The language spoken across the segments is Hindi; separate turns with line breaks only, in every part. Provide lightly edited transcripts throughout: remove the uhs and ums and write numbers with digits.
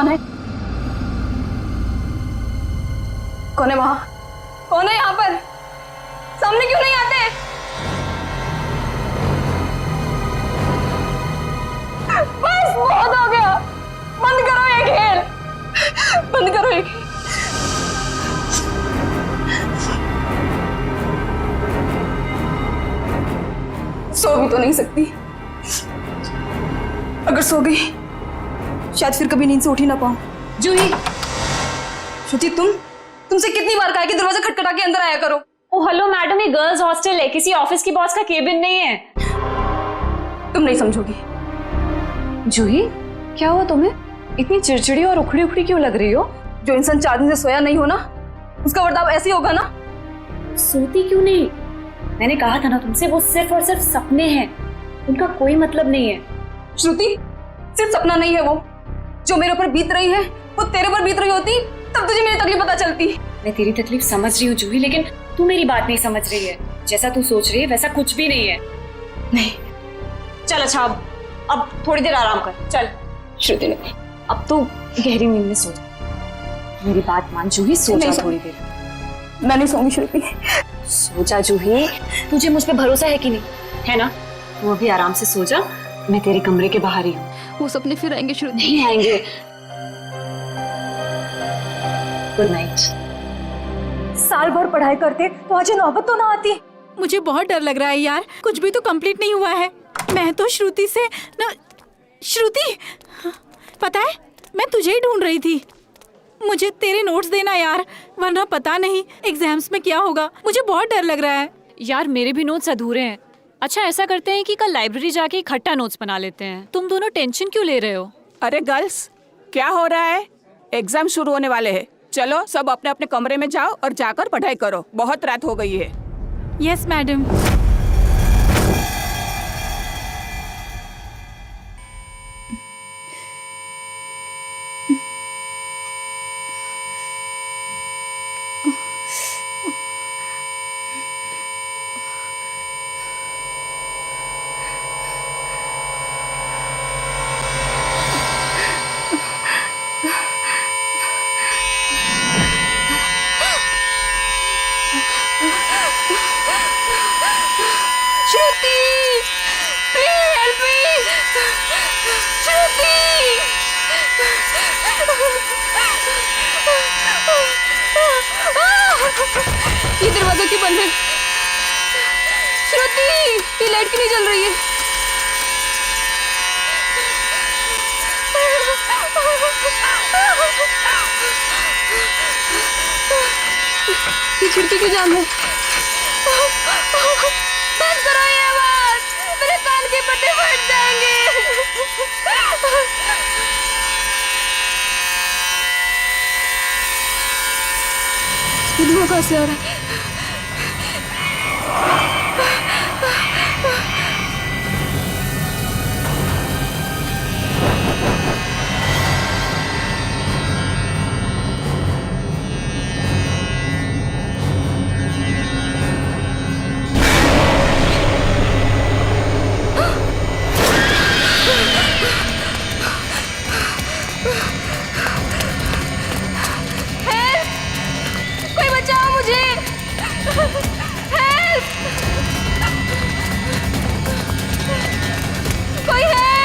कौन है? कौन है वहां? कौन है यहाँ पर? सामने क्यों नहीं आते? बस बहुत हो गया, बंद करो ये खेल, बंद करो ये खेल। सो भी तो नहीं सकती, अगर सो गई शायद फिर कभी नींद से उठ ही ना पाऊं। जूही, श्रुति तुमसे कितनी बार कहा कि दरवाजा खटखटा के अंदर आया करो।
ओ हेलो मैडम, ये गर्ल्स हॉस्टल है, किसी ऑफिस की बॉस का केबिन नहीं है।
तुम नहीं समझोगी।
जूही, क्या हुआ तुम्हें? इतनी चिड़चिड़ी और उखड़ी उखड़ी क्यों लग रही हो?
जो इंसान 4 दिन से सोया नहीं हो ना, उसका बर्ताव ऐसे ही होगा ना।
सोती क्यों नहीं? मैंने कहा था ना तुमसे, वो सिर्फ और सिर्फ सपने हैं, उनका कोई मतलब नहीं है।
श्रुति, सिर्फ सपना नहीं है वो, जो मेरे ऊपर बीत रही है वो तेरे पर बीत रही होती तब तुझे मेरी तकलीफ पता चलती।
मैं तेरी तकलीफ समझ रही हूँ जूही, लेकिन तू मेरी बात नहीं समझ रही है। जैसा तू सोच रही है वैसा कुछ भी नहीं है।
नहीं,
चल अच्छा, अब थोड़ी देर आराम कर। चल
श्रुति ने,
अब तो गहरी नींद में सो जा। मेरी बात मान जूही, सो जा थोड़ी देर।
मैं नहीं सोऊंगी श्रुति।
सो जा जूही, तुझे मुझ पे भरोसा है कि नहीं, है ना? तू अभी आराम से सो जा, मैं तेरे कमरे के बाहर ही हूँ।
वो सपने फिर आएंगे श्रुति।
नहीं आएंगे। Good night.
साल भर पढ़ाई करते तो आज नौबत तो ना आती।
मुझे बहुत डर लग रहा है यार, कुछ भी तो कंप्लीट नहीं हुआ है। मैं तो श्रुति से न... श्रुति, पता है मैं तुझे ही ढूंढ रही थी। मुझे तेरे नोट्स देना यार, वरना पता नहीं एग्जाम्स में क्या होगा। मुझे बहुत डर लग रहा है
यार। मेरे भी नोट्स अधूरे हैं। अच्छा ऐसा करते हैं कि कल लाइब्रेरी जाके इकट्ठा नोट्स बना लेते हैं। तुम दोनों टेंशन क्यों ले रहे हो?
अरे गर्ल्स, क्या हो रहा है? एग्जाम शुरू होने वाले हैं। चलो सब अपने अपने कमरे में जाओ और जाकर पढ़ाई करो, बहुत रात हो गई है।
Yes madam.
ये दरवाजा क्यों बंद है? श्रुति, ये लाइट क्यों नहीं जल रही है? ये खिड़की क्यों जाम है? बंद करो ये आवाज, मेरे कान के पट्टे फट जाएंगे। ये धुआं कहाँ से आ रहा है? कोई बचाओ मुझे! हेल्प! कोई है?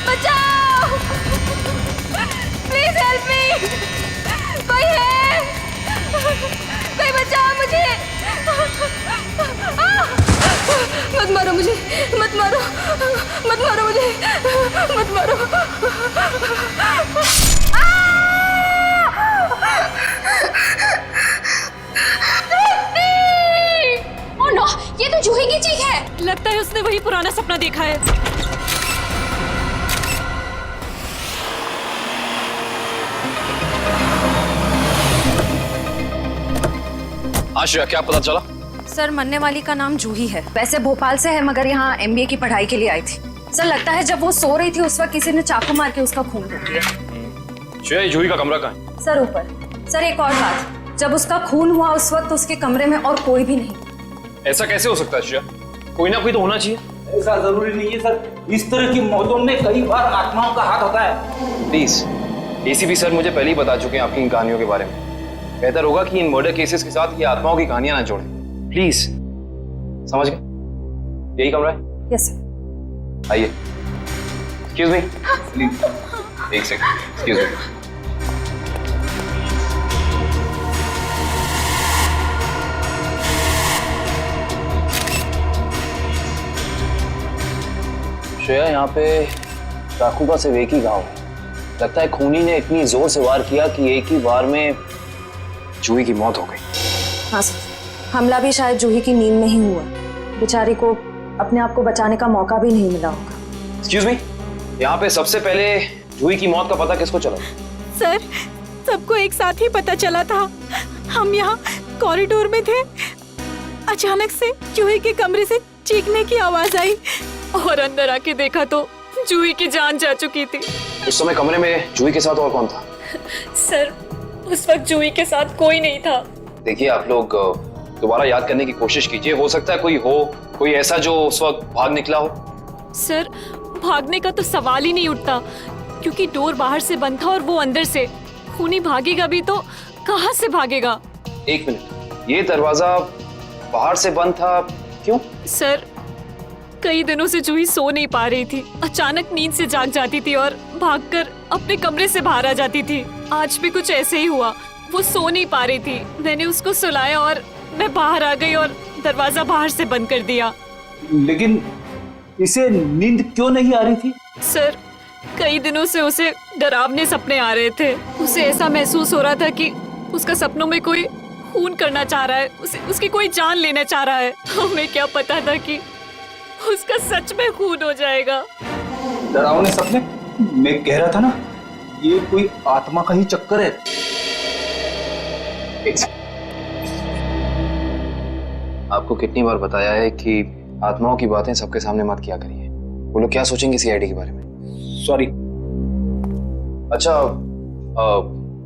बचाओ! Please help me! कोई है? कोई बचाओ मुझे! मत मारो मुझे! मत मारो! मत मारो मुझे! मत मारो!
ओह नो, ये तो जूही की चीख है।
लगता है उसने वही पुराना सपना देखा है।
आशिया, क्या पता चला?
सर, मरने वाली का नाम जूही है। वैसे भोपाल से है, मगर यहाँ MBA की पढ़ाई के लिए आई थी। सर, लगता है जब वो सो रही थी उस वक्त किसी ने चाकू मार के उसका खून रोक दिया।
श्रेया, जूही का कमरा कहाँ है?
सर ऊपर। सर एक और बात, जब उसका खून हुआ उस वक्त उसके कमरे में और कोई भी नहीं।
ऐसा कैसे हो सकता है श्रेया? कोई ना कोई तो होना चाहिए।
ऐसा जरूरी नहीं है सर, इस तरह की मौतों में कई बार आत्माओं का हाथ होता है।
प्लीज, एसीपी सर मुझे पहले ही बता चुके हैं आपकी इन कहानियों के बारे में। बेहतर होगा कि इन मर्डर केसेस के साथ ये आत्माओं की कहानियां ना जोड़ें। प्लीज, समझ गए? यही कमरा है?
Yes sir.
आइए। एक्सक्यूज मी, प्लीज एक सेकंड, एक्सक्यूज मी। श्रेया, यहाँ पे चाकू का सिर्फ एक ही घाव है। लगता है खूनी ने इतनी जोर से वार किया कि एक ही वार में जूही की मौत हो गई।
हाँ सर, हमला भी शायद जूही की नींद में ही हुआ। बेचारी को अपने आप को बचाने का मौका भी नहीं मिला होगा।
एक्सक्यूज मी, यहाँ पे सबसे पहले जूही की मौत का पता किसको चला?
सर, सबको एक साथ ही पता चला था। हम यहाँ कॉरिडोर में थे, अचानक से जूही के कमरे से चीखने की आवाज आई
और अंदर आके देखा तो जूही की जान जा चुकी थी।
उस समय कमरे में जूही के साथ और कौन था?
सर, उस वक्त जूही के साथ कोई नहीं था।
देखिए, आप लोग दोबारा याद करने की कोशिश कीजिए। हो सकता है कोई ऐसा जो उस वक्त भाग निकला हो।
सर, भागने का तो सवाल ही नहीं उठता, क्योंकि डोर बाहर से बंद था और वो अंदर से। खूनी भागेगा भी तो कहाँ से भागेगा?
एक मिनट, ये दरवाजा बाहर से बंद था, क्यों?
सर, कई दिनों से जूही सो नहीं पा रही थी। अचानक नींद से जाग जाती थी और भागकर अपने कमरे से बाहर आ जाती थी। आज भी कुछ ऐसे ही हुआ। वो सो नहीं पा रही थी, मैंने उसको सुलाया और मैं बाहर आ गई और दरवाजा बाहर से बंद कर दिया।
लेकिन इसे नींद क्यों नहीं आ रही थी?
सर, कई दिनों से उसे डरावने सपने आ रहे थे। उसे ऐसा महसूस हो रहा था कि उसका सपनों में कोई खून करना चाह रहा है, उसकी कोई जान लेना चाह रहा है। हमें क्या पता था कि उसका सच में खून हो जाएगा।
डरावने सपने? मैं कह रहा था ना, ये कोई आत्मा का ही चक्कर है।
आपको कितनी बार बताया है कि आत्माओं की बातें सबके सामने मत किया करिए। वो लोग क्या सोचेंगे सीआईडी के बारे में?
सॉरी।
अच्छा,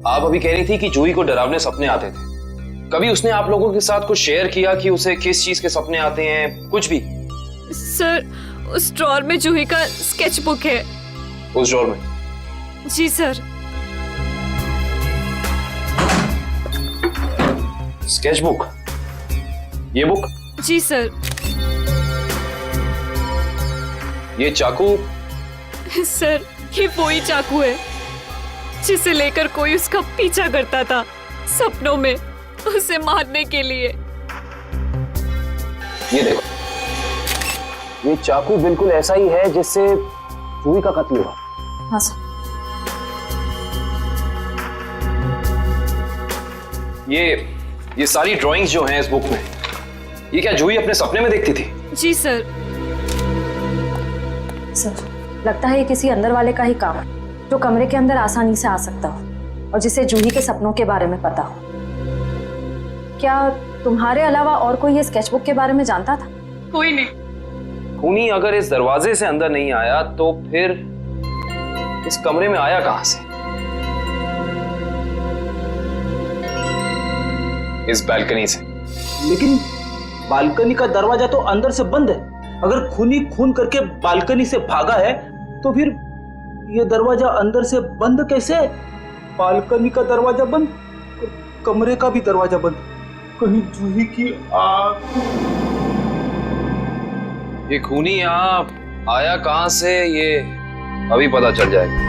आप अभी कह रही थी कि जूही को डरावने सपने आते थे। कभी उसने आप लोगों के साथ कुछ शेयर किया कि उसे किस चीज के सपने आते हैं? कुछ भी?
सर, उस ड्रॉर में जूही का स्केच बुक है।
उस ड्रॉर में?
जी सर।
Sketch book? ये बुक?
जी सर।
ये चाकू?
सर, ये वही चाकू है जिसे लेकर कोई उसका पीछा करता था सपनों में, उसे मारने के लिए।
ये देखो, ये चाकू बिल्कुल ऐसा ही है जिससे जूही का कत्ल हुआ।
हाँ सर।
ये सारी ड्राइंग्स जो हैं इस बुक में, ये क्या जूही अपने सपने में देखती थी?
जी सर।
सर, लगता है ये किसी अंदर वाले का ही काम है, जो कमरे के अंदर आसानी से आ सकता हो और जिसे जूही के सपनों के बारे में पता हो। क्या तुम्हारे अलावा और कोई ये स्केचबुक के बारे में जानता था?
कोई नहीं।
खूनी अगर इस दरवाजे से अंदर नहीं आया तो फिर इस कमरे में आया कहां से? इस बालकनी से।
लेकिन बालकनी का दरवाजा तो अंदर से बंद है। अगर खूनी खून करके बालकनी से भागा है तो फिर ये दरवाजा अंदर से बंद कैसे? बालकनी का दरवाजा बंद, कमरे का भी दरवाजा बंद। कहीं जूही की आग?
ये खूनी यहाँ आया कहां से, ये अभी पता चल जाएगा।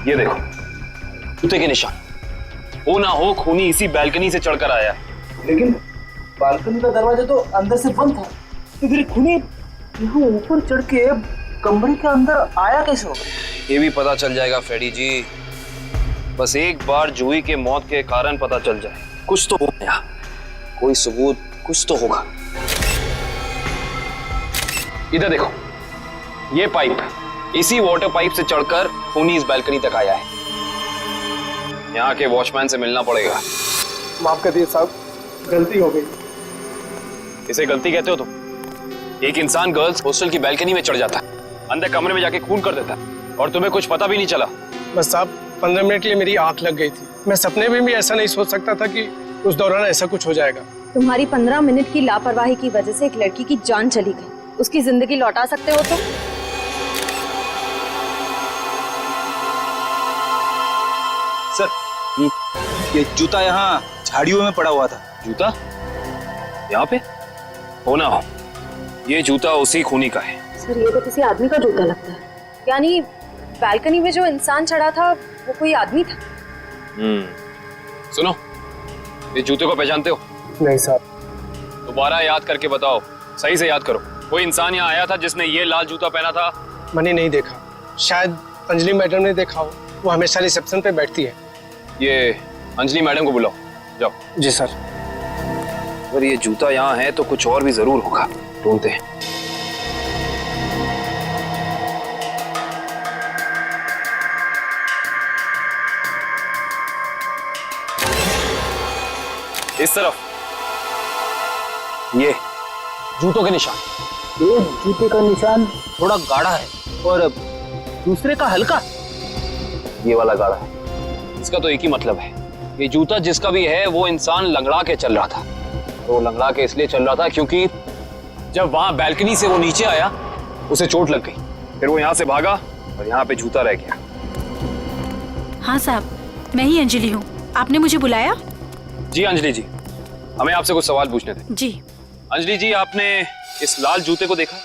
ये देखो, जूते के निशान। हो ना हो खूनी इसी बालकनी से चढ़कर आया।
लेकिन बालकनी का दरवाजा तो अंदर से बंद था, तो फिर खूनी यहाँ ऊपर चढ़ के कमरे के अंदर आया कैसे होगा?
ये भी पता चल जाएगा फ्रेडी जी। बस एक बार जूही के मौत के कारण पता चल जाए, कुछ तो हो गया, कोई सबूत कुछ तो होगा। इधर देखो, ये पाइप, इसी वाटर पाइप से चढ़कर खूनी इस बालकनी तक आया है। यहाँ के वॉचमैन से मिलना पड़ेगा।
माफ कर दिए साहब, गलती हो गई।
इसे गलती कहते हो तुम? एक इंसान गर्ल्स हॉस्टल की बालकनी में चढ़ जाता है, अंदर कमरे में जाके खून कर देता है और तुम्हें कुछ पता भी नहीं चला।
बस साहब, 15 मिनट के लिए मेरी आंख लग गई थी। मैं सपने में भी ऐसा नहीं सोच सकता था कि उस दौरान ऐसा कुछ हो जाएगा।
तुम्हारी 15 मिनट की लापरवाही की वजह से एक लड़की की जान चली गई, उसकी जिंदगी लौटा सकते हो तुम?
सर, ये जूता यहाँ झाड़ियों में पड़ा हुआ था।
जूता यहाँ पे? हो ना हो, ये जूता उसी खूनी का है।
सर, ये तो किसी आदमी का जूता लगता है। यानी बालकनी में जो इंसान चढ़ा था वो कोई आदमी था?
सुनो, ये जूते को पहचानते हो?
नहीं साहब।
दोबारा याद करके बताओ, सही से याद करो। कोई इंसान यहाँ आया था जिसने ये लाल जूता पहना था?
मैंने नहीं देखा, शायद अंजलि मैडम ने देखा हो, वो हमेशा रिसेप्शन पे बैठती है।
ये अंजलि मैडम को बुलाओ, जाओ।
जी सर।
अगर ये जूता यहाँ है तो कुछ और भी जरूर होगा, ढूंढते हैं। इस तरफ ये जूतों के निशान।
एक जूते का निशान थोड़ा गाढ़ा है और दूसरे का हल्का।
ये वाला गाढ़ा है। इसका तो एक ही मतलब है, ये जूता जिसका भी है वो इंसान लंगड़ा के चल रहा था। तो लंगड़ा के इसलिए चल रहा था क्योंकि जब वहां बैल्कनी से वो नीचे आया उसे चोट लग गई, फिर वो यहाँ से भागा और यहाँ पे जूता रह गया।
हाँ साहब, मैं ही अंजलि हूँ। आपने मुझे बुलाया?
जी अंजलि जी, हमें आपसे कुछ सवाल पूछने थे।
जी।
अंजलि जी, आपने इस लाल जूते को देखा?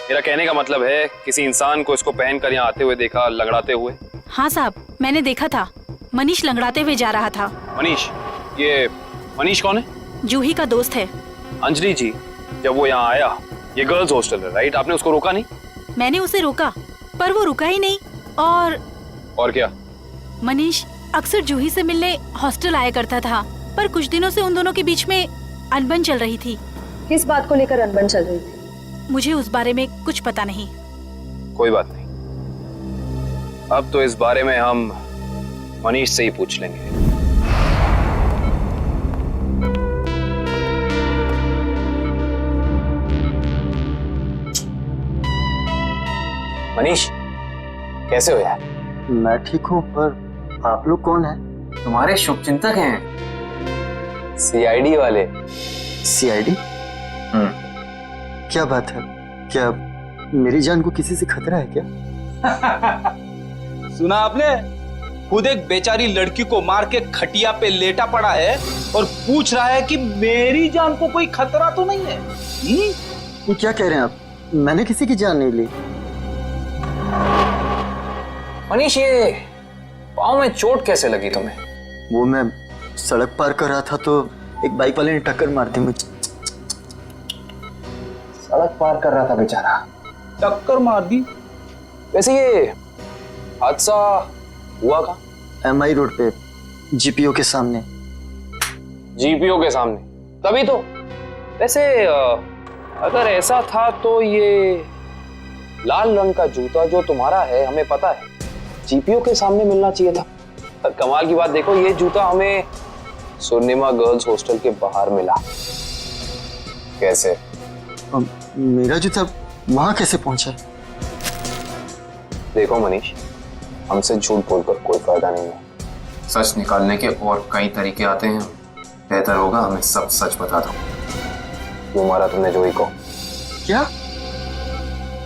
मेरा कहने का मतलब है किसी इंसान को इसको पहनकर यहाँ आते हुए देखा, लंगड़ाते हुए?
हाँ साहब, मैंने देखा था। मनीष लंगड़ाते हुए जा रहा था।
मनीष? ये मनीष कौन है?
जूही का दोस्त है।
अंजलि जी, जब वो यहाँ आया, ये गर्ल्स हॉस्टल है राइट, आपने उसको रोका नहीं?
मैंने उसे रोका पर वो रुका ही नहीं। और
क्या?
मनीष अक्सर जूही से मिलने हॉस्टल आया करता था, पर कुछ दिनों से उन दोनों के बीच में अनबन चल रही थी।
किस बात को लेकर अनबन चल रही थी?
मुझे उस बारे में कुछ पता नहीं।
कोई बात नहीं, अब तो इस बारे में हम मनीष से ही पूछ लेंगे। मनीष, कैसे हो यार?
मैं ठीक हूँ, पर आप लोग कौन हैं?
तुम्हारे शुभचिंतक हैं, सीआईडी वाले।
सीआईडी? क्या बात है? क्या मेरी जान को किसी से खतरा है क्या?
सुना आपने? खुद एक बेचारी लड़की को मार के खटिया पे लेटा पड़ा है और पूछ रहा है कि मेरी जान को कोई खतरा तो नहीं है।
ये क्या कह रहे हैं आप? मैंने किसी की जान नहीं ली।
मनीष, ये पाँव में चोट कैसे लगी तुम्हें?
वो मैं सड़क पार कर रहा था तो एक बाइक वाले ने टक्कर मार दी मुझे।
सड़क पार कर रहा था बेचारा,
टक्कर मार दी?
वैसे ये हादसा हुआ कहाँ?
MI रोड पे, जीपीओ के सामने।
जीपीओ के सामने? तभी तो। वैसे अगर ऐसा था तो ये लाल रंग का जूता जो तुम्हारा है, हमें पता है जीपीओ के सामने मिलना चाहिए था। पर कमाल की बात देखो, ये जूता हमें स्वर्णिमा गर्ल्स हॉस्टल के बाहर मिला। कैसे?
मेरा जूता वहां कैसे पहुंचा?
देखो मनीष, हमसे झूठ बोलकर कोई फायदा नहीं है। सच निकालने के और कई तरीके आते हैं। बेहतर होगा हमें सब सच बता दो। क्यों मारा तुमने जूही को?
क्या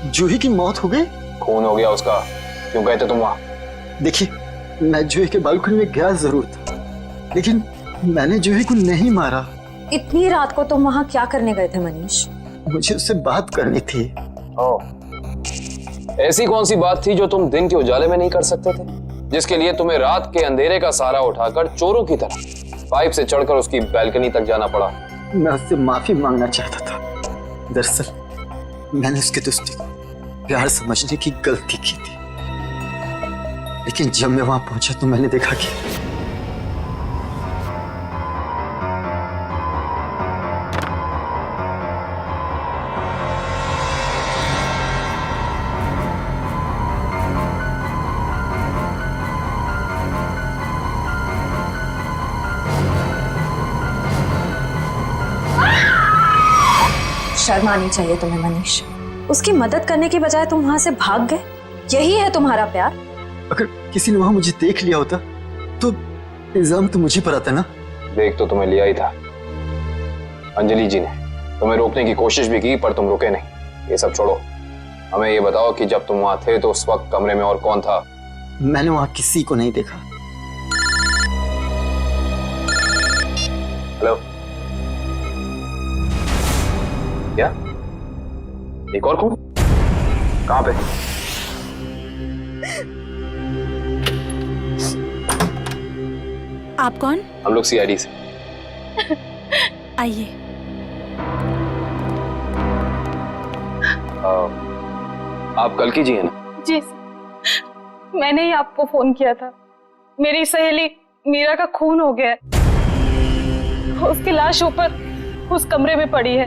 जूही की मौत हो गई?
खून हो गया उसका। क्यों गए थे तुम वहां?
देखिए, मैं जूही के बालकनी में गया जरूर था, लेकिन मैंने जूही को नहीं मारा।
इतनी रात को तुम वहाँ क्या करने गए थे मनीष?
मुझे उससे बात करनी थी।
ऐसी कौन सी बात थी जो तुम दिन के उजाले में नहीं कर सकते थे, जिसके लिए तुम्हें रात के अंधेरे का सहारा उठाकर चोरों की तरह पाइप से चढ़कर उसकी बैल्कनी तक जाना पड़ा?
मैं उससे माफी मांगना चाहता था। दरअसल मैंने उसके दोस्ती को प्यार समझने की गलती की थी, लेकिन जब मैं वहां पहुंचा तो मैंने देखा कि
शर्म आनी चाहिए तुम्हें मनीष। उसकी मदद करने की बजाय तुम वहां से भाग गए। यही है तुम्हारा प्यार?
अगर किसी ने वहां मुझे देख लिया होता तो इल्जाम तो मुझे पर आता ना।
देख तो तुम्हें लिया ही था। अंजलि जी ने तुम्हें रोकने की कोशिश भी की पर तुम रुके नहीं। ये सब छोड़ो, हमें ये बताओ कि जब तुम वहां थे तो उस वक्त कमरे में और कौन था?
मैंने वहां किसी को नहीं देखा।
हेलो, क्या? एक और कौन? कहां पे?
आप कौन?
हम लोग सीआईडी से।
आइए।
आप कल्कि जी हैं ना?
जी सर, मैंने ही आपको फोन किया था। मेरी सहेली मीरा का खून हो गया है। उसकी लाश ऊपर उस कमरे में पड़ी है।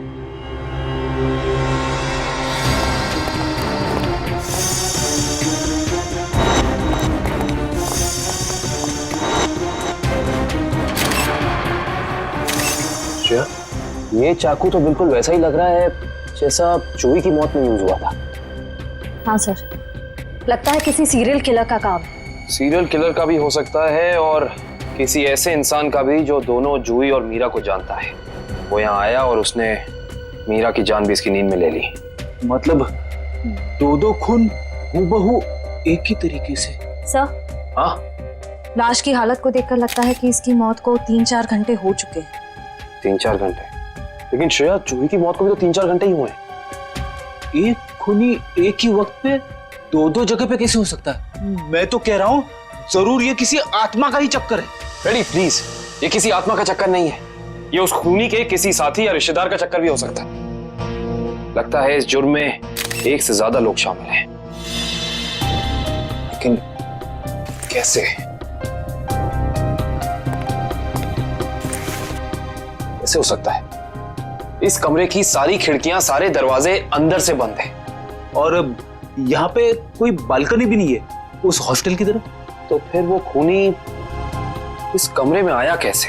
श्रेया, ये चाकू तो बिल्कुल वैसा ही लग रहा है जैसा जूही की मौत में यूज हुआ था।
हाँ सर, लगता है किसी सीरियल किलर का काम।
सीरियल किलर का भी हो सकता है और किसी ऐसे इंसान का भी जो दोनों जूही और मीरा को जानता है। वो यहाँ आया और उसने मीरा की जान भी इसकी नींद में ले ली।
मतलब दो खून हूबहू एक ही तरीके से।
सर,
हाँ,
लाश की हालत को देखकर लगता है कि इसकी मौत को 3-4 घंटे हो चुके हैं।
3-4 घंटे? लेकिन श्रेया, जूही की मौत को भी तो 3-4 घंटे ही हुए हैं।
एक खूनी एक ही वक्त पे दो जगह पे कैसे हो सकता है? मैं तो कह रहा हूँ जरूर ये किसी आत्मा का ही चक्कर है।
रेडी प्लीज, ये किसी आत्मा का चक्कर नहीं है। ये उस खूनी के किसी साथी या रिश्तेदार का चक्कर भी हो सकता है। लगता है इस जुर्म में एक से ज्यादा लोग शामिल हैं। लेकिन कैसे? कैसे हो सकता है? इस कमरे की सारी खिड़कियां, सारे दरवाजे अंदर से बंद हैं।
और यहाँ पे कोई बालकनी भी नहीं है उस हॉस्टल की तरफ।
तो फिर वो खूनी इस कमरे में आया कैसे?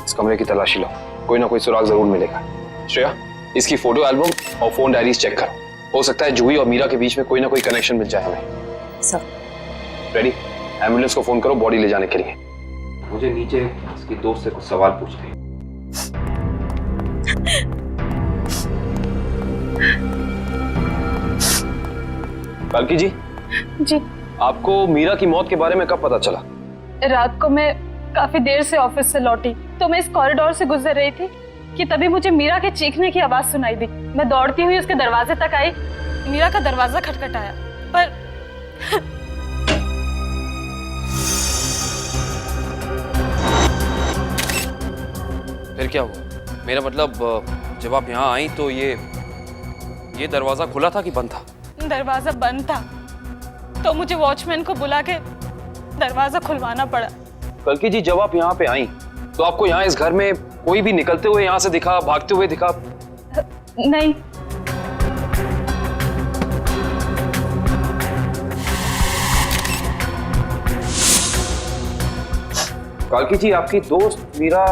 इस कमरे की तलाशी लो, कोई ना कोई सुराग जरूर मिलेगा। श्रेया, इसकी फोटो एल्बम और फोन डायरीज चेक करो। हो सकता है जूही और मीरा के बीच में कोई ना कोई कनेक्शन मिल जाए हमें।
सर,
रेडी, एम्बुलेंस को फोन करो बॉडी ले जाने के लिए। मुझे नीचे इसकी दोस्त से कुछ सवाल पूछने हैं। कल्कि जी,
जी,
आपको मीरा की मौत के बारे में कब पता चला?
रात को मैं काफी देर से ऑफिस से लौटी तो मैं इस कॉरिडोर से गुजर रही थी कि तभी मुझे मीरा के चीखने की आवाज सुनाई दी। मैं दौड़ती हुई उसके दरवाजे तक आई। मीरा का दरवाजा खटखटाया पर
फिर क्या हुआ? मेरा मतलब जब आप यहाँ आई तो ये दरवाजा खुला था कि बंद था?
दरवाजा बंद था तो मुझे वॉचमैन को बुला के दरवाजा खुलवाना पड़ा।
कल्कि जी, जब आप यहाँ पे आई तो आपको यहाँ इस घर में कोई भी निकलते हुए यहाँ से दिखा, भागते हुए दिखा?
नहीं।
कल्कि जी, आपकी दोस्त मीरा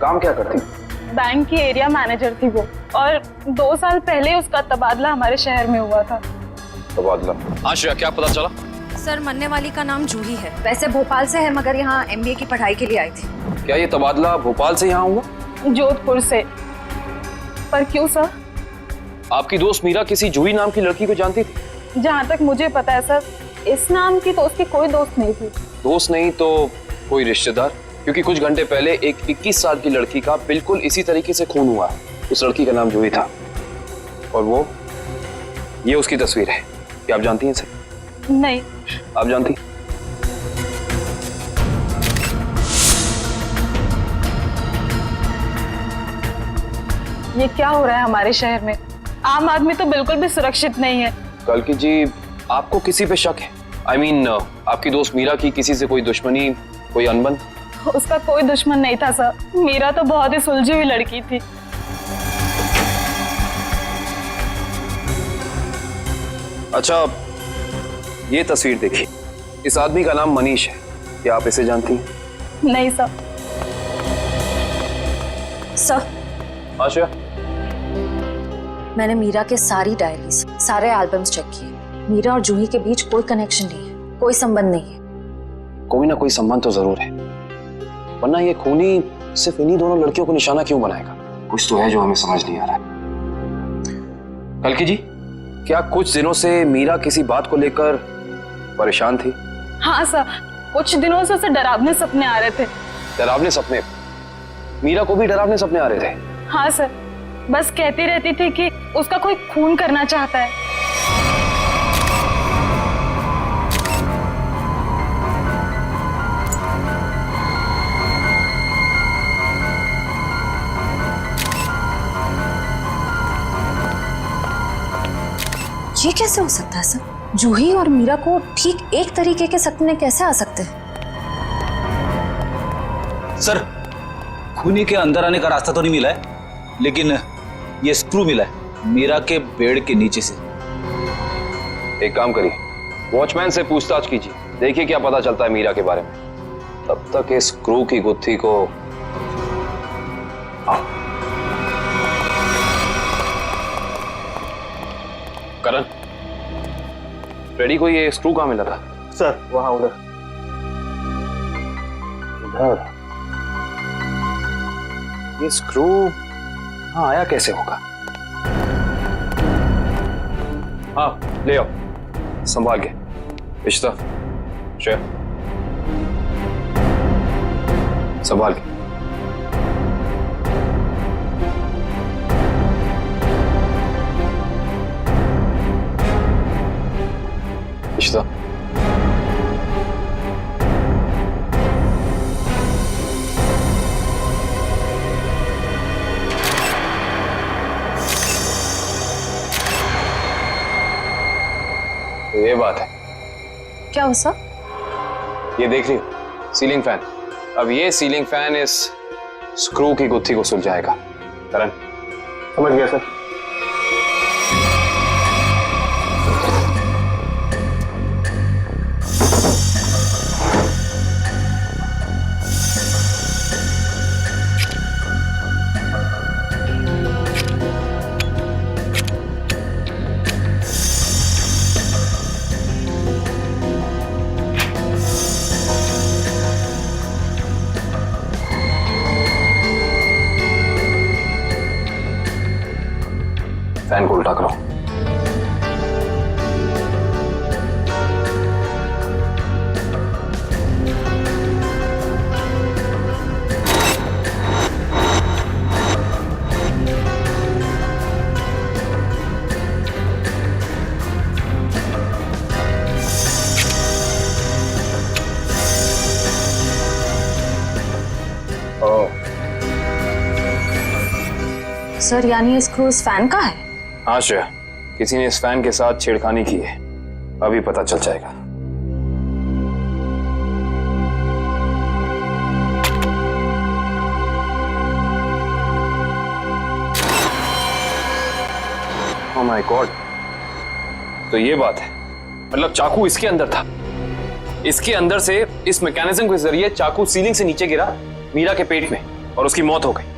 काम क्या करती?
बैंक की एरिया मैनेजर थी वो, और 2 साल पहले उसका तबादला हमारे शहर में हुआ था।
तबादला? हाँ श्रेया, क्या पता चला?
सर, मरने वाली का नाम जूही है। वैसे भोपाल से है मगर यहाँ MBA की पढ़ाई के लिए आई थी।
क्या ये तबादला भोपाल से यहाँ हुआ?
जोधपुर से। पर क्यों सर?
आपकी दोस्त मीरा किसी जूही नाम की लड़की को जानती थी?
जहाँ तक मुझे पता है सर, इस नाम की तो उसकी कोई दोस्त नहीं थी।
दोस्त नहीं तो कोई रिश्तेदार? क्योंकि कुछ घंटे पहले एक 21 साल की लड़की का बिल्कुल इसी तरीके से खून हुआ। उस लड़की का नाम जूही था और ये उसकी तस्वीर है। क्या आप जानती हैं इसे?
नहीं।
आप जानती?
ये क्या हो रहा है हमारे शहर में? आम आदमी तो बिल्कुल भी सुरक्षित नहीं है।
कल्कि जी, आपको किसी पे शक है? I mean, आपकी दोस्त मीरा की किसी से कोई दुश्मनी, कोई अनबन?
उसका कोई दुश्मन नहीं था सर। मीरा तो बहुत ही सुलझी हुई लड़की थी।
अच्छा, ये तस्वीर देखिए। इस आदमी का नाम मनीष है। क्या आप इसे जानती हैं?
नहीं सर।
सर,
आशा,
मैंने मीरा के सारी डायरीज, सारे एल्बम्स चेक किए। मीरा और जूही के बीच कोई कनेक्शन नहीं है, कोई संबंध नहीं है।
कोई ना कोई संबंध तो जरूर है, वरना ये खूनी सिर्फ इन्हीं दोनों लड़कियों को निशाना क्यों बनाएगा? कुछ तो है जो हमें समझ नहीं आ रहा है। कल्कि जी, क्या कुछ दिनों से मीरा किसी बात को लेकर परेशान थी?
हाँ सर, कुछ दिनों से उसे डरावने सपने आ रहे थे।
डरावने सपने? मीरा को भी डरावने सपने आ रहे थे?
हाँ सर, बस कहती रहती थी कि उसका कोई खून करना चाहता है।
ये कैसे हो सकता है सर? जूही और मीरा को ठीक एक तरीके के सपने कैसे आ सकते हैं?
सर, खूनी के अंदर आने का रास्ता तो नहीं मिला है, लेकिन ये स्क्रू मिला है मीरा के बेड के नीचे से।
एक काम करिए, वॉचमैन से पूछताछ कीजिए, देखिए क्या पता चलता है मीरा के बारे में। तब तक इस स्क्रू की गुत्थी को करण, रेडी को ये स्क्रू कहाँ मिला था?
सर, वहां उधर।
इधर? ये स्क्रू हाँ आया कैसे होगा? हाँ ले आओ, संभाल के। इश्ता, श्रेया, संभाल के। इश्ता, ये बात है।
क्या हो सर?
ये देख रही हो, सीलिंग फैन। अब ये सीलिंग फैन इस स्क्रू की गुत्थी को सुलझाएगा। करण, समझ गया सर? फैन को उल्टा करो।
सर, यानी ये स्क्रू इस फैन का है?
हाँ श्रेया, किसी ने इस फैन के साथ छेड़खानी की है, अभी पता चल जाएगा। ओह माय गॉड, तो ये बात है, मतलब चाकू इसके अंदर था। इसके अंदर से इस मैकेनिज्म के जरिए चाकू सीलिंग से नीचे गिरा मीरा के पेट में और उसकी मौत हो गई।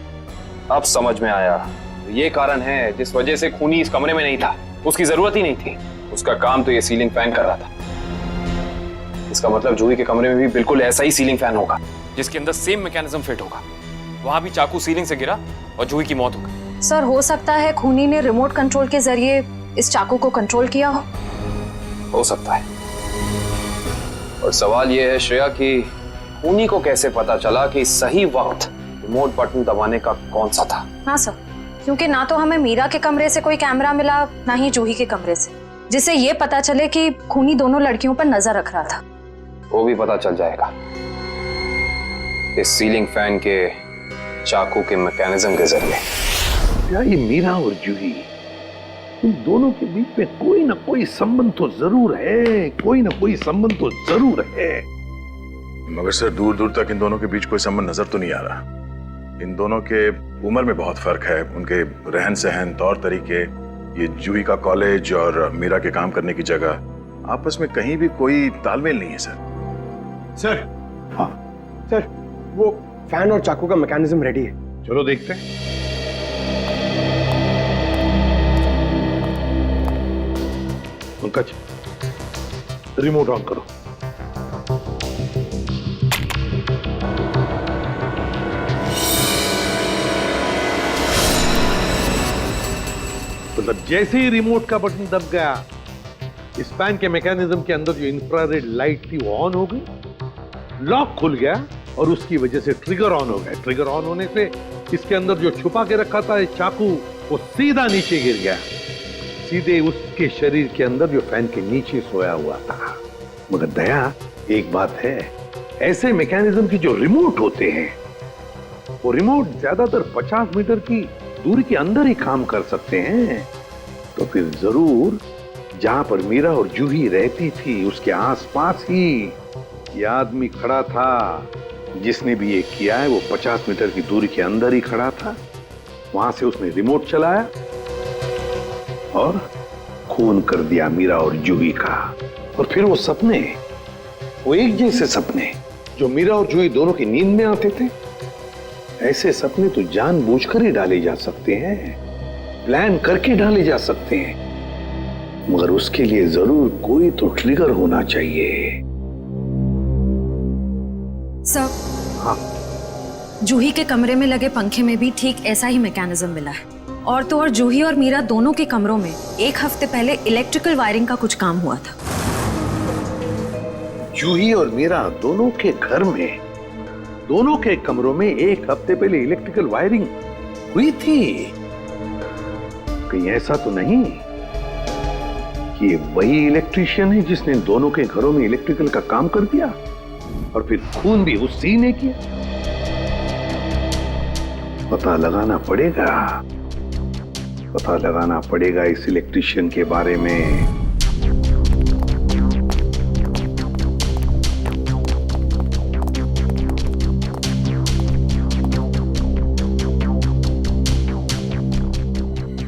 अब समझ में आया, ये कारण है जिस वजह से खूनी इस कमरे में नहीं था। उसकी जरूरत ही नहीं थी, उसका काम तो ये सीलिंग फैन कर रहा था। इसका मतलब जूही के कमरे में भी बिल्कुल ऐसा ही सीलिंग फैन होगा जिसके अंदर सेम मैकेनिज्म फिट होगा। वहां भी चाकू सीलिंग से गिरा और जूही की मौत हो गई।
सर, हो सकता है खूनी ने रिमोट कंट्रोल के जरिए इस चाकू को कंट्रोल किया हो
सकता है। और सवाल यह है श्रेया कि खूनी को कैसे पता चला कि सही वक्त रिमोट बटन दबाने का कौन सा था?
हाँ सर, क्योंकि ना तो हमें मीरा के कमरे से कोई कैमरा मिला, ना ही जूही के कमरे से, जिससे ये पता चले कि खूनी दोनों लड़कियों पर नजर रख रहा था।
वो भी पता चल जाएगा इस सीलिंग फैन के चाकू के मैकेनिज्म के जरिए।
क्या ये मीरा और जूही, इन दोनों के बीच में कोई ना कोई संबंध तो जरूर है, कोई ना कोई संबंध तो जरूर है।
मगर सर, दूर दूर तक इन दोनों के बीच कोई संबंध नजर तो नहीं आ रहा। इन दोनों के उम्र में बहुत फर्क है, उनके रहन सहन, तौर तरीके, ये जूही का कॉलेज और मीरा के काम करने की जगह, आपस में कहीं भी कोई तालमेल नहीं है सर।
हाँ सर, वो फैन और चाकू का मैकेनिज्म रेडी है।
चलो देखते हैं। पंकज, रिमोट ऑन करो। मगर जैसे ही रिमोट का बटन दब गया, इस फैन के मैकेनिज्म के अंदर जो इंफ्रारेड लाइट थी वो ऑन हो गई, लॉक खुल गया और उसकी वजह से ट्रिगर ऑन हो गया। ट्रिगर ऑन होने से इसके अंदर जो छुपा के रखा था चाकू, वो सीधा नीचे गिर गया, सीधे उसके शरीर के अंदर जो फैन के नीचे सोया हुआ था। मगर दया, एक बात है, ऐसे मैकेनिज्म की जो रिमोट होते हैं, वो रिमोट ज्यादातर 50 मीटर की दूरी के अंदर ही काम कर सकते हैं। तो फिर जरूर जहां पर मीरा और जूही रहती थी उसके आसपास ही ये आदमी खड़ा था। जिसने भी ये किया है वो 50 मीटर की दूरी के अंदर ही खड़ा था। वहां से उसने रिमोट चलाया और खून कर दिया मीरा और जूही का। और फिर वो सपने, वो एक जैसे सपने जो मीरा और जूही दोनों की नींद में आते थे, ऐसे सपने तो जानबूझकर ही डाले जा सकते हैं, प्लान करके डाले जा सकते हैं, मगर उसके लिए जरूर कोई तो ट्रिगर होना चाहिए।
सर,
हाँ,
जूही के कमरे में लगे पंखे में भी ठीक ऐसा ही मैकेनिज्म मिला है। और तो और जूही और मीरा दोनों के कमरों में एक हफ्ते पहले इलेक्ट्रिकल वायरिंग का कुछ काम हुआ था।
जूही और मीरा दोनों के घर में, दोनों के कमरों में एक हफ्ते पहले इलेक्ट्रिकल वायरिंग हुई थी। कहीं ऐसा तो नहीं कि वही इलेक्ट्रीशियन है जिसने दोनों के घरों में इलेक्ट्रिकल का काम कर दिया और फिर खून भी उसी ने किया? पता लगाना पड़ेगा इस इलेक्ट्रीशियन के बारे में।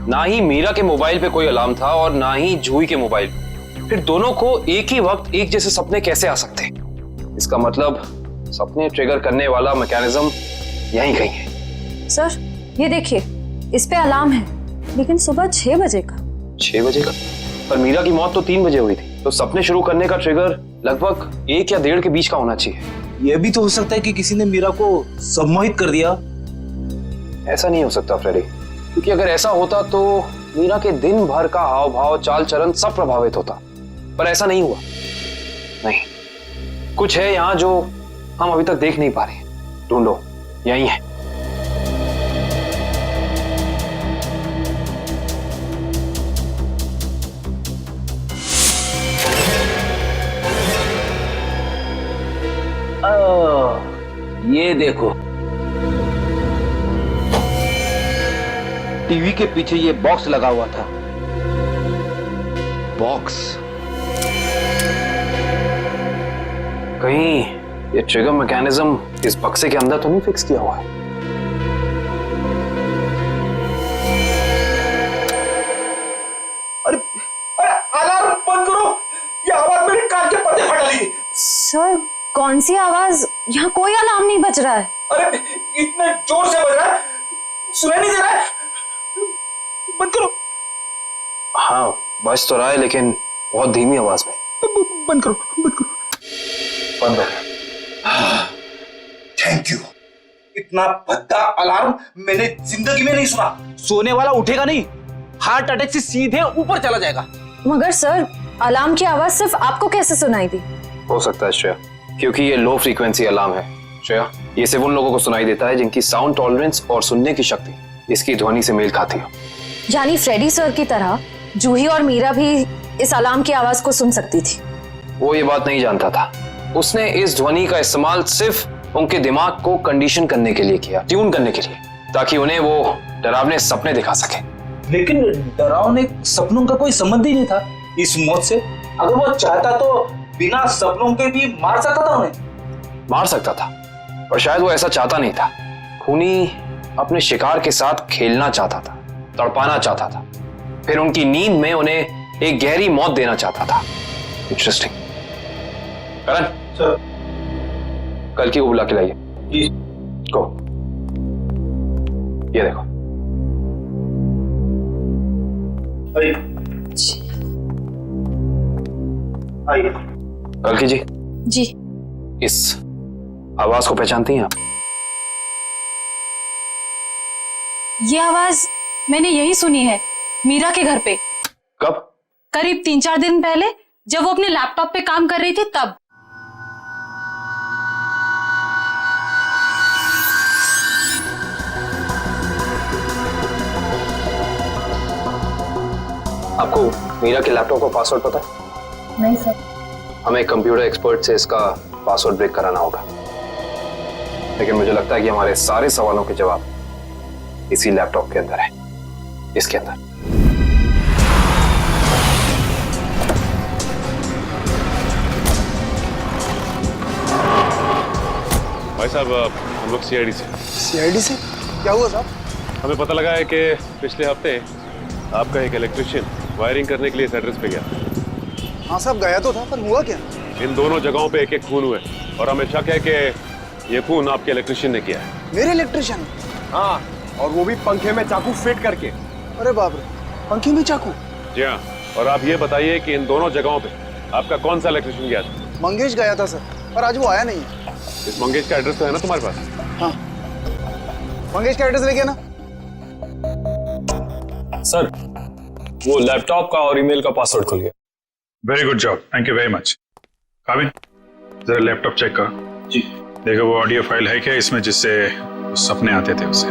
ना ही मीरा के मोबाइल पे कोई अलार्म था और ना ही जूही के मोबाइल पे। फिर दोनों को एक ही वक्त एक जैसे सपने कैसे आ सकते हैं? इसका मतलब सपने ट्रिगर करने वाला मैकेनिज्म यहीं कहीं है।
सर, ये देखिए, इस पे अलार्म है, लेकिन सुबह 6 बजे का।
6 बजे का? पर मीरा की मौत तो 3 बजे हुई थी, तो सपने शुरू करने का ट्रिगर लगभग 1 या 1.5 के बीच का होना चाहिए।
यह भी तो हो सकता है कि किसी ने मीरा को सम्मोहित कर दिया।
ऐसा नहीं हो सकता फ्रेडी, क्योंकि अगर ऐसा होता तो मीरा के दिन भर का हाव भाव, चाल चलन सब प्रभावित होता। पर ऐसा नहीं हुआ। नहीं, कुछ है यहाँ जो हम अभी तक देख नहीं पा रहे। ढूंढो, यही है।
ये देखो, टीवी के पीछे ये बॉक्स लगा हुआ था।
बॉक्स? कहीं ये ट्रिगर मैकेनिज्म इस बक्से के अंदर तो नहीं फिक्स किया हुआ है?
अरे अलार्म बंद करो, ये आवाज मेरे कान के पर्दे फाड़ डाली।
सर, कौन सी आवाज? यहाँ कोई अलार्म नहीं बज रहा है।
अरे इतने जोर से बज रहा है, सुनाई नहीं दे रहा है। बंद करो।
हाँ, बज तो रहा है, लेकिन बहुत धीमी आवाज में।
बंद करो, बंद करो।
बंद हो गया।
Thank you. इतना भद्दा अलार्म मैंने जिंदगी में नहीं सुना। सोने वाला उठेगा नहीं, हार्ट अटैक से सीधे ऊपर चला जाएगा।
मगर सर, अलार्म की आवाज सिर्फ आपको कैसे सुनाई दी?
हो सकता है श्रेया, क्योंकि ये लो फ्रीक्वेंसी अलार्म है। श्रेया, ये सिर्फ उन लोगों को सुनाई देता है जिनकी साउंड टॉलरेंस और सुनने की शक्ति इसकी ध्वनि से मेल खाती हो।
यानी फ्रेडी सर की तरह जूही और मीरा भी इस अलार्म की आवाज को सुन सकती थी।
वो ये बात नहीं जानता था। उसने इस ध्वनि का इस्तेमाल सिर्फ उनके दिमाग को कंडीशन करने के लिए किया, ट्यून करने के लिए, ताकि उन्हें वो डरावने सपने दिखा सके।
लेकिन डरावने सपनों का कोई संबंध ही नहीं था इस मौत से। अगर वो चाहता तो बिना सपनों के भी मार सकता था उन्हें।
मार सकता था, पर शायद वो ऐसा चाहता नहीं था। खूनी अपने शिकार के साथ खेलना चाहता था, तड़पाना चाहता था, फिर उनकी नींद में उन्हें एक गहरी मौत देना चाहता था। इंटरेस्टिंग। करण
सर,
कल की को बुला के लाइए।
जी।
को ये देखो।
आइए।
कल की जी।
जी।
इस आवाज को पहचानती हैं आप?
ये आवाज मैंने यही सुनी है, मीरा के घर पे।
कब?
करीब 3-4 दिन पहले, जब वो अपने लैपटॉप पे काम कर रही थी तब।
आपको मीरा के लैपटॉप का पासवर्ड पता है?
नहीं सर।
हमें कंप्यूटर एक्सपर्ट से इसका पासवर्ड ब्रेक कराना होगा, लेकिन मुझे लगता है कि हमारे सारे सवालों के जवाब इसी लैपटॉप के अंदर है, इसके अंदर।
भाई साहब, हम लोग सीआईडी से।
सीआईडी से? क्या हुआ साहब?
हमें पता लगा है कि पिछले हफ्ते आपका एक इलेक्ट्रिशियन वायरिंग करने के लिए इस एड्रेस पे गया।
हाँ साहब, गया तो था, पर हुआ क्या?
इन दोनों जगहों पे एक एक खून हुए और हमें शक है कि ये खून आपके इलेक्ट्रिशियन ने किया है।
मेरे इलेक्ट्रिशियन?
हाँ, और वो भी पंखे में चाकू फिट करके।
अरे बाप रे, पंखे में चाकू?
जी हाँ, और आप ये बताइए कि इन दोनों जगहों पे आपका कौन सा इलेक्ट्रिशियन गया था?
मंगेश गया था सर, पर आज वो आया नहीं है।
इस मंगेश का एड्रेस तो है ना तुम्हारे पास?
हाँ, मंगेश का एड्रेस लेके ना।
सर, वो लैपटॉप का और ईमेल का पासवर्ड खुल गया।
Very good job, thank you very much. काबिन, जरा लैपटॉप चेक करो। जी। देखो वो ऑडियो फाइल है क्या इसमें, जिससे सपने आते थे उसे?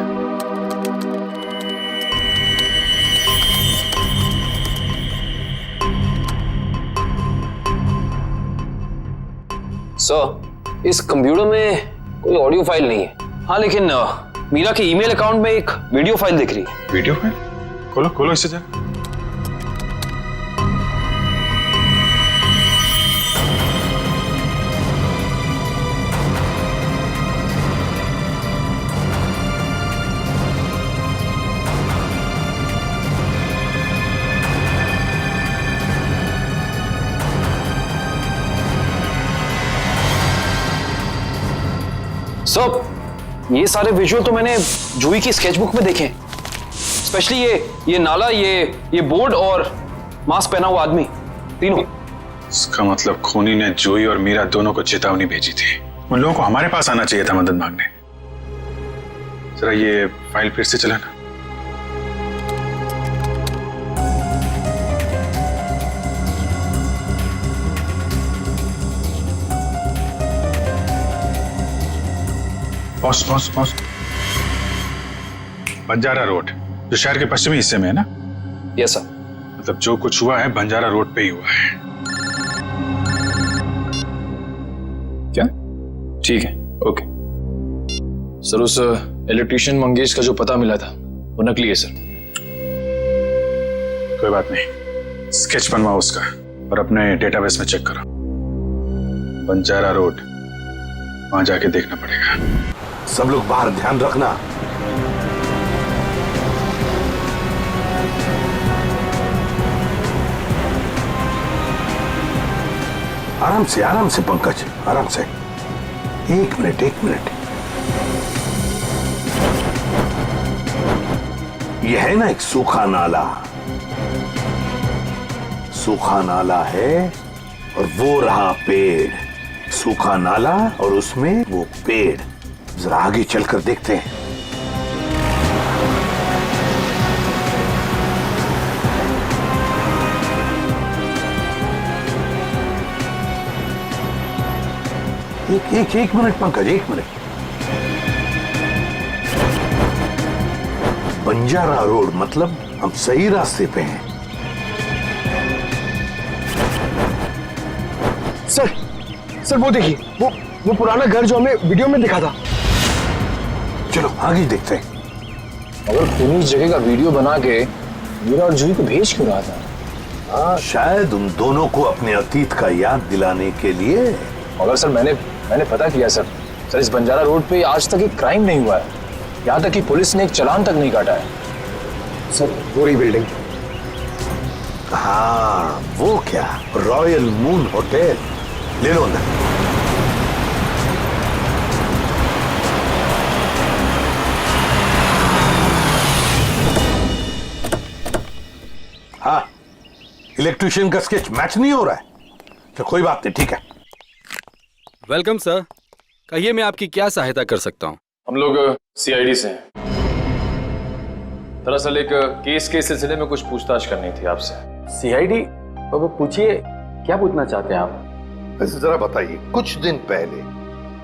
सर, इस कंप्यूटर में कोई ऑडियो फाइल नहीं है। हाँ, लेकिन मीरा के ईमेल अकाउंट में एक वीडियो फाइल दिख रही है।
Video file? खोलो खोलो इसे जरा।
सर, ये सारे विजुअल तो मैंने जूही की स्केचबुक में देखे हैं, स्पेशली ये नाला, ये बोर्ड और मास्क पहना हुआ आदमी, तीनों।
इसका मतलब खूनी ने जूही और मीरा दोनों को चेतावनी भेजी थी। उन लोगों को हमारे पास आना चाहिए था मदद मांगने। जरा ये फाइल फिर से चलाना। Pause pause pause. Banjara road, जो शहर के पश्चिमी हिस्से में है ना?
Yes sir.
मतलब जो कुछ हुआ है बंजारा रोड पे ही हुआ है।
क्या? ठीक है, ओके। सर, उस इलेक्ट्रिशियन मंगेश का जो पता मिला था वो नकली है सर।
कोई बात नहीं, स्केच बनवाओ उसका और अपने डेटाबेस में चेक करो। बंजारा रोड, वहां जाके देखना पड़ेगा।
सब लोग बाहर ध्यान रखना। आराम से पंकज, आराम से। एक मिनट। यह है ना एक सूखा नाला है और वो रहा पेड़। सूखा नाला और उसमें वो पेड़। जरा आगे चलकर देखते हैं। एक मिनट पंकज, एक मिनट। बंजारा रोड मतलब हम सही रास्ते पे हैं।
सर वो देखिए, वो पुराना घर जो हमें वीडियो में दिखा था।
चलो आगे देखते हैं।
अगर खूनी इस जगह का वीडियो बना के मीरा और जूही को भेज क्यों रहा था?
हाँ, शायद उन दोनों को अपने अतीत का याद दिलाने के लिए।
मगर सर, मैंने पता किया सर, इस बंजारा रोड पे आज तक एक क्राइम नहीं हुआ है। यहाँ तक कि पुलिस ने एक चालान तक नहीं काटा है।
सर, वो रही बिल्डिंग।
हाँ, वो क्या, रॉयल मून होटल। ले लो अंदर। हाँ, इलेक्ट्रिशियन का स्केच मैच नहीं हो रहा है तो कोई बात नहीं, ठीक है।
वेलकम सर, कहिए मैं आपकी क्या सहायता कर सकता हूँ?
हम लोग सीआईडी से हैं। दरअसल एक केस के सिलसिले में कुछ पूछताछ करनी थी आपसे।
सीआईडी? तो पूछिए, क्या पूछना चाहते हैं आप?
जरा बताइए, कुछ दिन पहले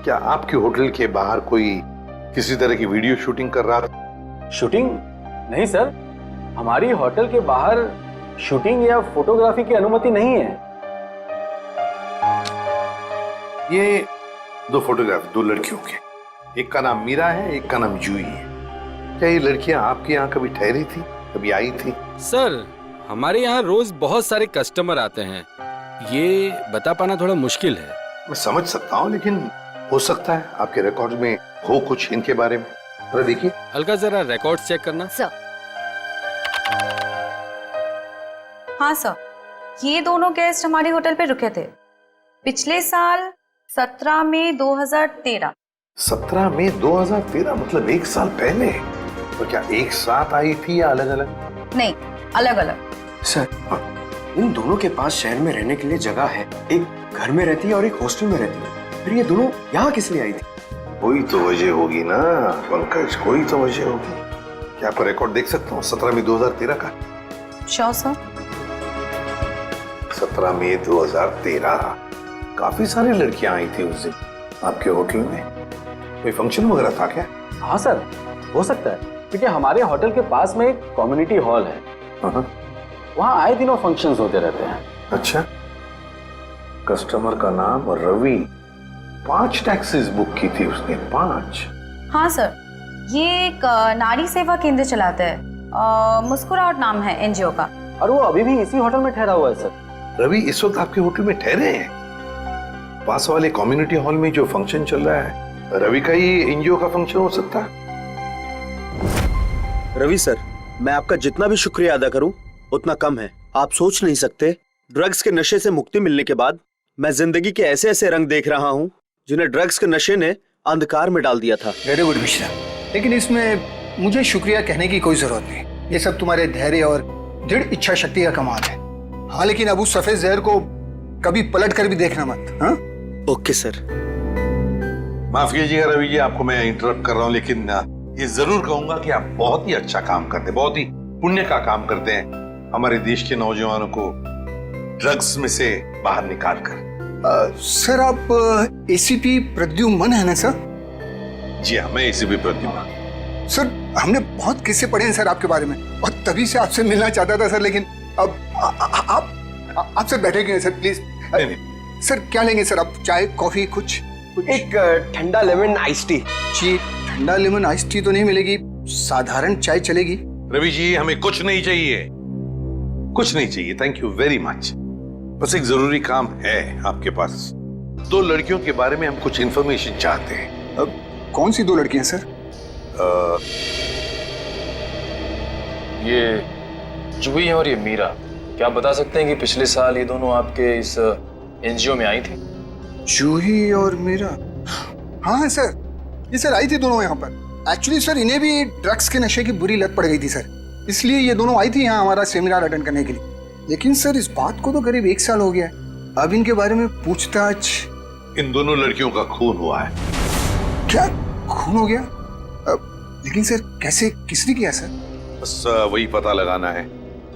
क्या आपके होटल के बाहर कोई किसी तरह की वीडियो शूटिंग कर रहा था?
शूटिंग? नहीं सर, हमारी होटल के बाहर शूटिंग या फोटोग्राफी की अनुमति नहीं है।
ये दो फोटोग्राफ दो लड़कियों के, एक का नाम मीरा है, एक का नाम जूही है। क्या ये लड़कियां आपके यहाँ कभी ठहरी थी, कभी आई थी?
सर, हमारे यहाँ रोज बहुत सारे कस्टमर आते हैं, ये बता पाना थोड़ा मुश्किल है।
मैं समझ सकता हूँ, लेकिन हो सकता है आपके रिकॉर्ड में हो कुछ इनके बारे में। जरा देखिए।
अलका, जरा रिकॉर्ड्स चेक करना।
सर। हाँ सर, ये दोनों गेस्ट हमारे होटल पे रुके थे पिछले साल 17 मई 2013।
17 मई 2013, मतलब एक साल पहले। तो क्या एक साथ आई थी या अलग अलग?
नहीं, अलग अलग।
सर, इन दोनों के पास शहर में रहने के लिए जगह है, एक घर में रहती है और एक हॉस्टल में रहती है, फिर ये दोनों यहाँ किस लिए आई थी?
कोई तो वजह होगी ना पंकज, कोई तो वजह होगी। क्या आपका रिकॉर्ड देख सकता हूँ 17 मई 2013 का?
Sure sir.
17 मई 2013, काफी सारी लड़कियां आई थी उस दिन आपके होटल में। कोई फंक्शन वगैरह था क्या?
हाँ सर, हो सकता है, क्योंकि हमारे होटल के पास में एक कम्युनिटी हॉल है, वहाँ आए दिनों फंक्शंस होते रहते हैं।
अच्छा, कस्टमर का नाम रवि, 5 टैक्सीज बुक की थी उसने, 5।
हाँ सर, ये एक नारी सेवा केंद्र चलाता है, मुस्कुराहट नाम है एनजीओ का।
और वो अभी भी इसी होटल में ठहरा हुआ है सर।
रवि इस वक्त आपके होटल में ठहरे हैं? पास वाले कम्युनिटी हॉल में जो फंक्शन चल रहा है, रवि का ही एनजीओ का फंक्शन हो सकता है?
रवि सर, मैं आपका जितना भी शुक्रिया अदा करूं उतना कम है। आप सोच नहीं सकते, ड्रग्स के नशे से मुक्ति मिलने के बाद मैं जिंदगी के ऐसे ऐसे रंग देख रहा हूं जिन्हें ड्रग्स के नशे ने अंधकार में डाल दिया था।
वेरी गुड मिश्रा, लेकिन इसमें मुझे शुक्रिया कहने की कोई जरूरत नहीं। ये सब तुम्हारे धैर्य और दृढ़ इच्छा शक्ति का कमाल है। हाँ, लेकिन अब उस सफेद जहर को कभी पलट कर भी देखना मत। हाँ?
Okay sir.
माफ कीजिएगा रवि जी, आपको मैं इंटरप्ट कर रहा हूँ, लेकिन ये जरूर कहूंगा कि आप बहुत ही अच्छा काम करते हैं, बहुत ही पुण्य का काम करते हैं हमारे देश के नौजवानों को ड्रग्स में से बाहर निकाल कर।
सर, आप एसीपी प्रद्युम्न है ना सर?
जी हाँ, मैं एसीपी प्रद्युम्न।
सर, हमने बहुत किस्से पढ़े हैं सर आपके बारे में, और तभी से आपसे मिलना चाहता था सर, लेकिन अब आप सर बैठे क्यों हैं सर, प्लीज? सर, क्या लेंगे सर आप? चाय, कॉफी, कुछ?
एक ठंडा लेमन आइस टी।
जी, ठंडा लेमन आइस टी तो नहीं मिलेगी, साधारण चाय चलेगी।
रवि जी, हमें कुछ नहीं चाहिए, कुछ नहीं चाहिए, थैंक यू वेरी मच। बस एक जरूरी काम है आपके पास। 2 लड़कियों के बारे में हम कुछ इंफॉर्मेशन चाहते हैं।
अब कौन सी 2 लड़कियां सर?
ये जूही और ये मीरा, क्या आप बता सकते हैं कि पिछले साल ये दोनों आपके इस एनजीओ में आई थी?
जूही और मीरा? हाँ सर, ये सर आई थी दोनों यहाँ पर। एक्चुअली सर, इन्हें भी ड्रग्स के नशे की बुरी लत पड़ गई थी सर, इसलिए ये दोनों आई थी यहाँ हमारा सेमिनार अटेंड करने के लिए। लेकिन सर, इस बात को तो करीब 1 साल हो गया है। अब इनके बारे में पूछताछ।
इन दोनों लड़कियों का खून हुआ है।
क्या खून हो गया? लेकिन सर, कैसे, किसने किया सर?
बस वही पता लगाना है,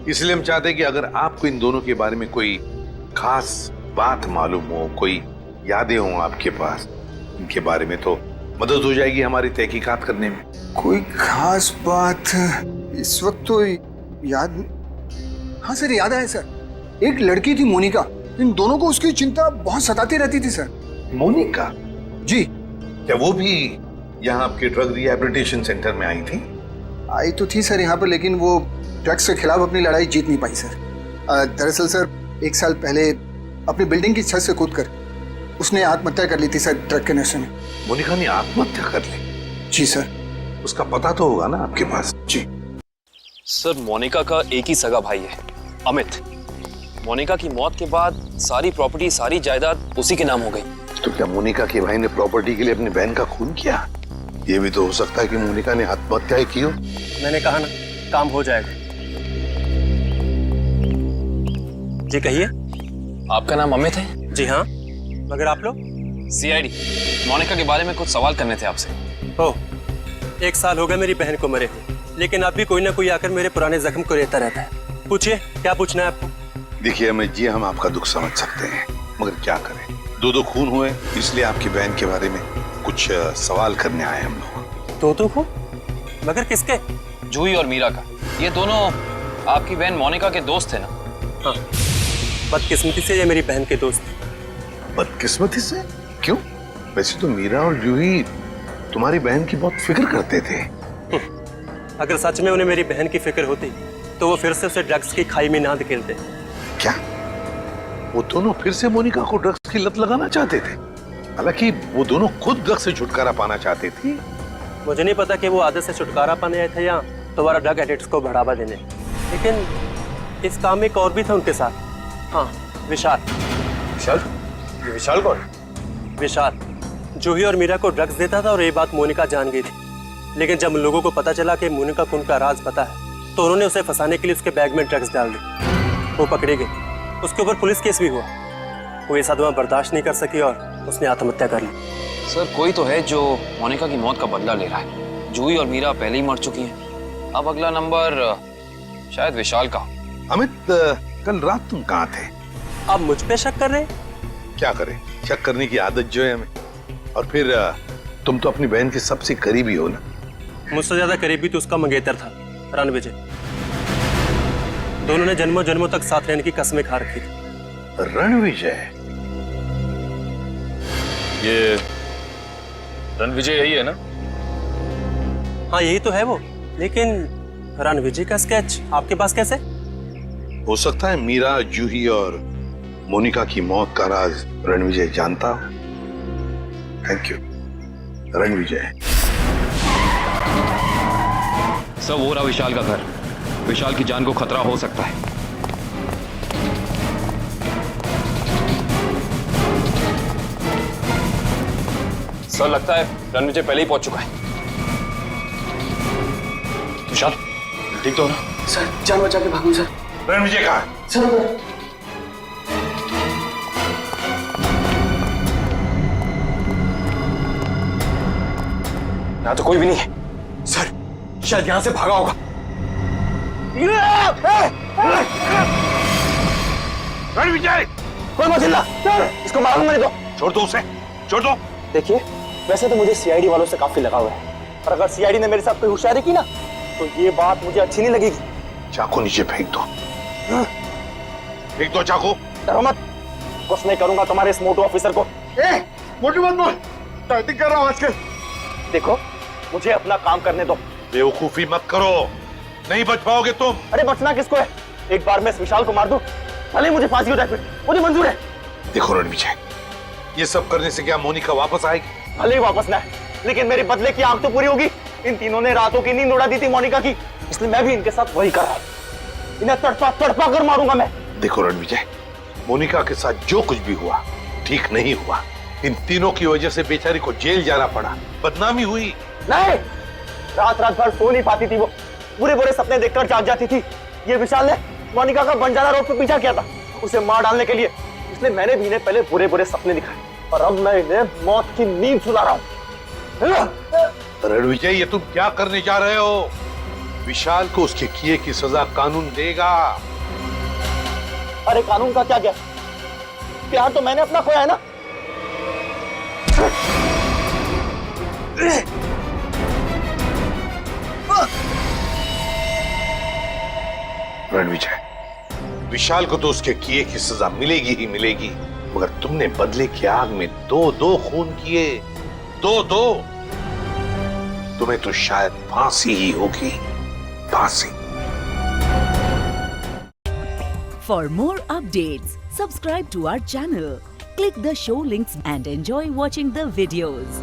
इसलिए हम चाहते हैं कि अगर आपको इन दोनों के बारे में कोई खास बात मालूम हो, कोई यादें हो आपके पास इनके बारे में, तो मदद हो जाएगी हमारी तहकीकात करने में।
कोई खास बात इस वक्त तो याद। हाँ सर, याद आया सर, एक लड़की थी मोनिका, इन दोनों को उसकी चिंता बहुत सताती रहती थी सर।
मोनिका?
जी।
क्या वो भी यहाँ आपके ड्रग रिहैबिलिटेशन सेंटर में आई थी?
आई तो थी सर यहाँ पर, लेकिन वो ड्रग्स के खिलाफ अपनी लड़ाई जीत नहीं पाई सर। दरअसल सर, 1 साल पहले अपनी बिल्डिंग की छत से कूदकर उसने आत्महत्या कर ली थी सर, ड्रग के नशे में।
मोनिका ने आत्महत्या कर ली?
जी सर।
उसका पता तो होगा ना आपके पास?
जी
सर, मोनिका का एक ही सगा भाई है, अमित। मोनिका की मौत के बाद सारी प्रॉपर्टी, सारी जायदाद उसी के नाम हो गई।
तो क्या मोनिका के भाई ने प्रॉपर्टी के लिए अपनी बहन का खून किया? ये भी तो हो सकता है कि मोनिका ने आत्महत्या की हो।
मैंने कहा ना, काम हो जाएगा। जी कहिए।
आपका नाम अमित है?
जी हाँ, मगर आप लोग?
सीआईडी। मोनिका के बारे में कुछ सवाल करने थे आपसे।
ओह, 1 साल हो गया मेरी बहन को मरे हुए।
लेकिन अब भी कोई ना कोई आकर मेरे पुराने जख्म को रहता रहता है। पूछिए, क्या पूछना है आपको?
देखिए अमित जी, हम आपका दुख समझ सकते हैं, मगर क्या करें, दो खून हुए, इसलिए आपकी बहन के बारे में कुछ सवाल करने आए हम लोग।
दो खून? मगर किसके?
जूही और मीरा का। ये दोनों आपकी बहन मोनिका के दोस्त थे ना?
हाँ, बदकिस्मती से ये मेरी बहन के दोस्त।
बदकिस्मती से? क्यों? वैसे तो मीरा और जूही तुम्हारी बहन की बहुत फिक्र करते थे।
अगर सच में उन्हें मेरी बहन की फिक्र होती तो वो फिर से उसे ड्रग्स की खाई में ना धकेलते।
क्या वो दोनों फिर से मोनिका को ड्रग्स की लत लगाना चाहते थे? हालांकि वो दोनों खुद ड्रग्स से छुटकारा पाना चाहते थे।
मुझे नहीं पता कि वो आदत से छुटकारा पाने आए थे या दोबारा ड्रग एडिक्ट्स को बढ़ावा देने, लेकिन इस काम में एक और भी था उनके साथ। हाँ, विशाल।
विशाल? ये विशाल कौन?
विशाल जूही और मीरा को ड्रग्स देता था और ये बात मोनिका जान गई थी। लेकिन जब लोगों को पता चला कि मोनिका को उनका राज पता है तो उन्होंने उसे फंसाने के लिए उसके बैग में ड्रग्स डाल दी। वो पकड़ी गई, उसके ऊपर पुलिस केस भी हुआ। वो ये सदमा बर्दाश्त नहीं कर सकी और उसने आत्महत्या कर ली।
सर, कोई तो है जो मोनिका की मौत का बदला ले रहा है। जूही और मीरा पहले ही मर चुकी हैं। अब अगला नंबर शायद विशाल का।
अमित, कल रात तुम कहाँ थे?
आप मुझ पे शक कर रहे हैं?
क्या करें, शक करने की आदत जो है हमें। और फिर तुम तो अपनी बहन के सबसे करीबी हो ना।
मुझसे ज्यादा करीबी तो उसका मंगेतर था, रणविजय। दोनों ने जन्मों जन्मों तक साथ रहने की कस्में खा रखी थी।
रणविजय?
ये रणविजय यही है ना?
हाँ, यही तो है वो। लेकिन रणविजय का स्केच आपके पास कैसे?
हो सकता है मीरा, जूही और मोनिका की मौत का राज रणविजय जानता हो। Thank you Ranvijay.
सर, वो रहा विशाल का घर। विशाल की जान को खतरा हो सकता है। सर, लगता है रणविजय पहले ही पहुंच चुका है। विशाल, ठीक तो हो ना?
सर, जान बचा के भागू सर।
रणविजय कहाँ है?
सर,
यहाँ तो कोई भी नहीं है।
सर, शायद यहाँ से भागा होगा।
रणविजय!
कोई मत हिलना, इसको मारूंगा नहीं तो।
छोड़ दो उसे, छोड़ दो।
देखिए, वैसे तो मुझे सीआईडी वालों से काफी लगाव है, पर अगर सीआईडी ने मेरे साथ कोई होशियारी की ना तो ये बात मुझे अच्छी नहीं लगेगी।
चाकू नीचे फेंक दो। फेंक दो चाकू।
डरो मत, कुछ नहीं करूंगा तुम्हारे इस मोटू ऑफिसर को। मोटू मत बोल, टाइपिंग कर रहा हूं आजकल। देखो, मुझे अपना काम करने दो।
बेवकूफी मत करो, नहीं बच पाओगे तुम।
अरे बचना किसको है? एक बार मैं इस विशाल को मार दूं, भले मुझे फांसी हो जाए, फिर मुझे मंजूर है।
देखो रणविजय, ये सब करने से क्या मोनिका वापस आएगी?
भले ही वापस ना है, लेकिन मेरे बदले की आंख तो पूरी होगी। इन तीनों ने रातों की नींद उड़ा दी थी मोनिका की, इसलिए मैं भी इनके साथ वही कर रहा हूं। इन्हें तड़पा तड़पा कर मारूंगा मैं।
देखो रणविजय, मोनिका के साथ जो कुछ भी हुआ ठीक नहीं हुआ। इन तीनों की वजह से बेचारी को जेल जाना पड़ा, बदनामी हुई।
नहीं, रात रात भर सो नहीं पाती थी वो, बुरे बुरे सपने देखकर जाग जाती थी। ये विशाल ने मोनिका का बंजारा रोड पे पीछा किया था उसे मार डालने के लिए, इसलिए मैंने भी इन्हें पहले बुरे बुरे सपने दिखाए और अब मैं इन्हें मौत की नींद सुला रहा हूं।
रणविजय, ये तुम क्या करने जा रहे हो? विशाल को उसके किए की सजा कानून देगा।
अरे कानून का क्या गया, प्यार तो मैंने अपना खोया है ना।
रणविजय, विशाल को तो उसके किए की सजा मिलेगी ही मिलेगी, मगर तुमने बदले की आग में दो खून किए, दो। तुम्हें तो शायद फांसी ही होगी, फांसी।
For more updates, subscribe to our channel, click the show links and enjoy watching the videos.